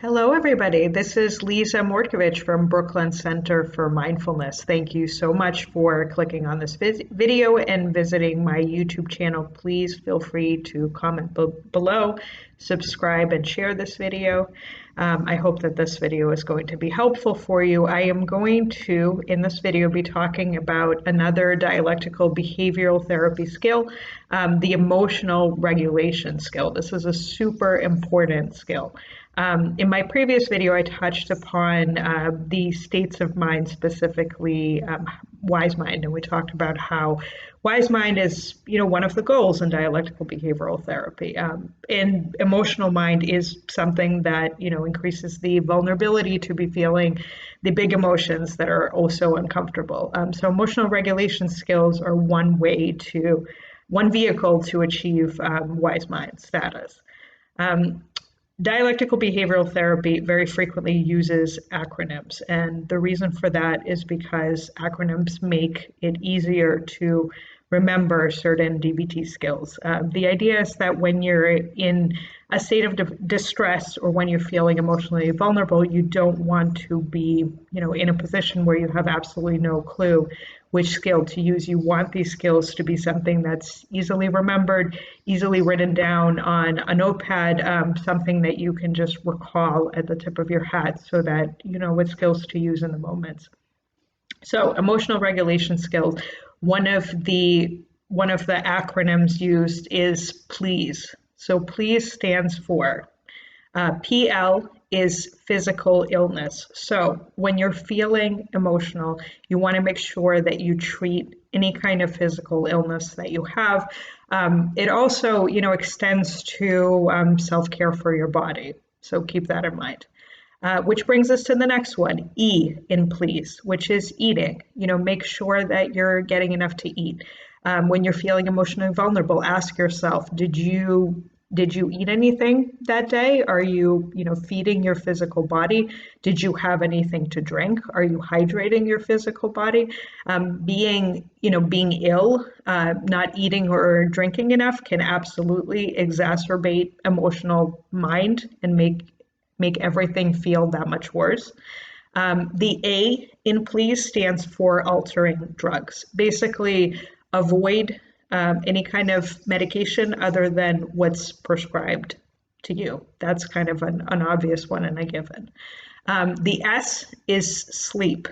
Hello, everybody. This is Lisa Mortkovich from Brooklyn Center for Mindfulness. Thank you so much for clicking on this video and visiting my YouTube channel. Please feel free to comment below, subscribe, and share this video. I hope that this video is going to be helpful for you. I am going to, in this video, be talking about another dialectical behavioral therapy skill, the emotional regulation skill. This is a super important skill. In my previous video, I touched upon the states of mind, specifically wise mind, and we talked about how wise mind is, one of the goals in dialectical behavioral therapy. And emotional mind is something that, increases the vulnerability to be feeling the big emotions that are also uncomfortable. So emotional regulation skills are one vehicle to achieve wise mind status. Dialectical behavioral therapy very frequently uses acronyms, and the reason for that is because acronyms make it easier to remember certain DBT skills. The idea is that when you're in a state of distress or when you're feeling emotionally vulnerable, you don't want to be, in a position where you have absolutely no clue which skill to use. You want these skills to be something that's easily remembered, easily written down on a notepad, something that you can just recall at the tip of your head so that you know what skills to use in the moments. So emotional regulation skills, one of the acronyms used is PLEASE. So PLEASE stands for PL is physical illness. So when you're feeling emotional, you want to make sure that you treat any kind of physical illness that you have. It also, extends to self-care for your body. So keep that in mind. Which brings us to the next one, E in please, which is eating. Make sure that you're getting enough to eat. When you're feeling emotionally vulnerable, ask yourself, did you eat anything that day? Are you, feeding your physical body? Did you have anything to drink? Are you hydrating your physical body? Being ill, not eating or drinking enough can absolutely exacerbate emotional mind and make everything feel that much worse. The A in please stands for altering drugs. Basically, avoid any kind of medication other than what's prescribed to you. That's kind of an obvious one and a given. The S is sleep.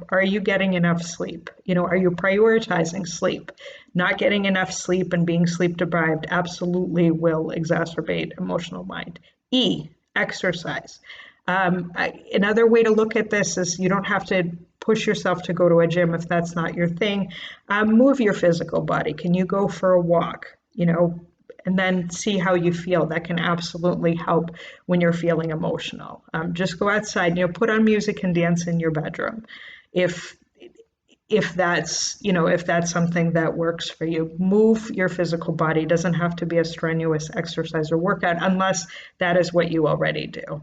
Are you getting enough sleep? Are you prioritizing sleep? Not getting enough sleep and being sleep deprived absolutely will exacerbate emotional mind. E, exercise. Another way to look at this is you don't have to push yourself to go to a gym if that's not your thing. Move your physical body. Can you go for a walk? And then see how you feel. That can absolutely help when you're feeling emotional. Just go outside, put on music and dance in your bedroom. If that's something that works for you, move your physical body. It doesn't have to be a strenuous exercise or workout unless that is what you already do.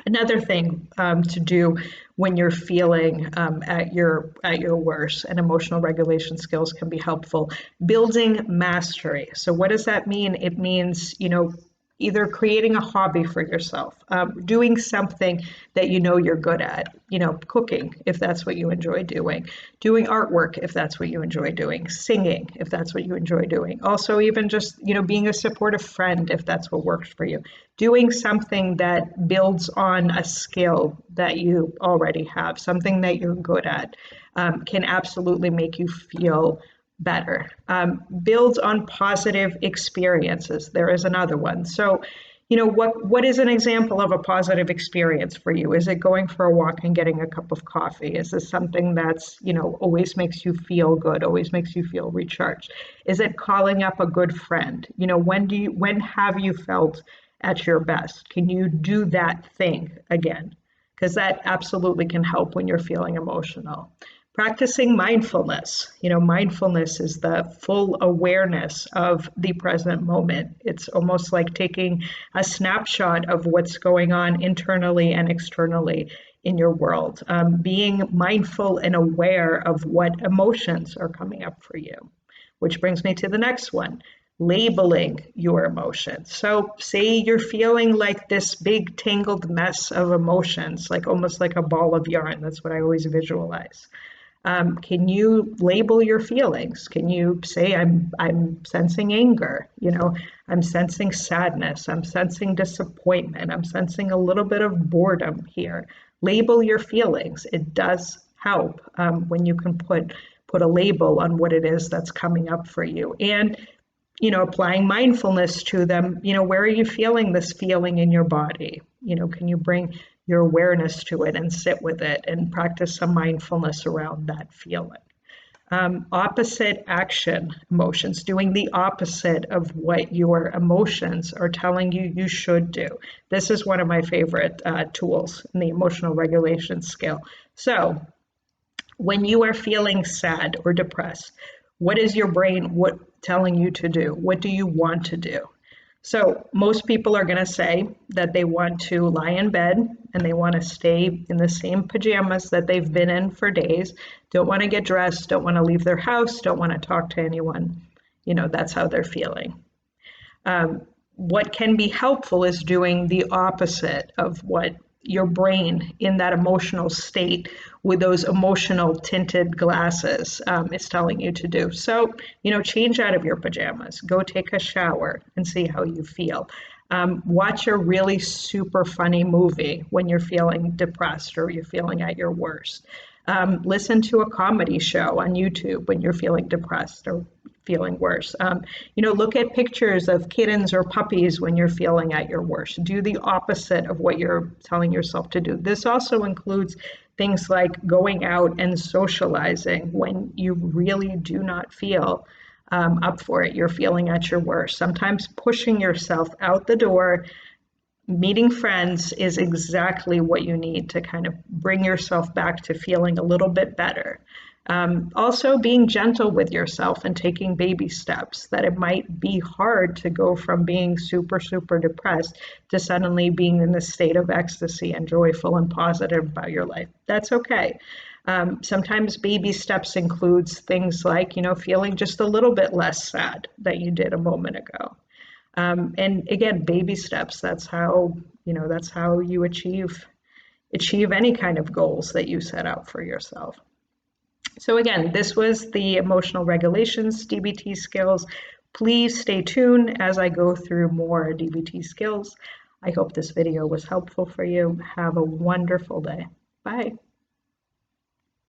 Another thing to do when you're feeling at your worst, and emotional regulation skills can be helpful. Building mastery. So what does that mean? It means, either creating a hobby for yourself, doing something that you're good at, cooking, if that's what you enjoy doing artwork, if that's what you enjoy doing, singing, if that's what you enjoy doing. Also, even just, being a supportive friend, if that's what works for you. Doing something that builds on a skill that you already have, something that you're good at, can absolutely make you feel better. Builds on positive experiences. There is another one. So, what is an example of a positive experience for you? Is it going for a walk and getting a cup of coffee? Is this something that's, always makes you feel good, always makes you feel recharged? Is it calling up a good friend? When have you felt at your best? Can you do that thing again? Because that absolutely can help when you're feeling emotional. Practicing mindfulness. Mindfulness is the full awareness of the present moment. It's almost like taking a snapshot of what's going on internally and externally in your world. Being mindful and aware of what emotions are coming up for you. Which brings me to the next one. labeling your emotions. So say you're feeling like this big tangled mess of emotions, like almost like a ball of yarn. That's what I always visualize. Can you label your feelings? Can you say, I'm sensing anger, I'm sensing sadness, I'm sensing disappointment, I'm sensing a little bit of boredom here. Label your feelings. It does help when you can put a label on what it is that's coming up for you. And applying mindfulness to them, where are you feeling this feeling in your body? Can you bring your awareness to it and sit with it and practice some mindfulness around that feeling? Opposite action emotions, doing the opposite of what your emotions are telling you you should do. This is one of my favorite tools in the emotional regulation skill. So when you are feeling sad or depressed, what is your brain telling you to do? What do you want to do? So most people are going to say that they want to lie in bed and they want to stay in the same pajamas that they've been in for days, don't want to get dressed, don't want to leave their house, don't want to talk to anyone. That's how they're feeling. What can be helpful is doing the opposite of what your brain in that emotional state with those emotional tinted glasses is telling you to do. So, change out of your pajamas, go take a shower and see how you feel. Watch a really super funny movie when you're feeling depressed or you're feeling at your worst. Listen to a comedy show on YouTube when you're feeling depressed or feeling worse. Look at pictures of kittens or puppies when you're feeling at your worst. Do the opposite of what you're telling yourself to do. This also includes things like going out and socializing when you really do not feel up for it. You're feeling at your worst. Sometimes pushing yourself out the door, meeting friends is exactly what you need to kind of bring yourself back to feeling a little bit better. Also being gentle with yourself and taking baby steps, that it might be hard to go from being super, super depressed to suddenly being in this state of ecstasy and joyful and positive about your life. That's okay. Sometimes baby steps includes things like, feeling just a little bit less sad than you did a moment ago. And again, baby steps, that's how you achieve any kind of goals that you set out for yourself. So again, this was the emotional regulations DBT skills. Please stay tuned as I go through more DBT skills. I hope this video was helpful for you. Have a wonderful day. Bye.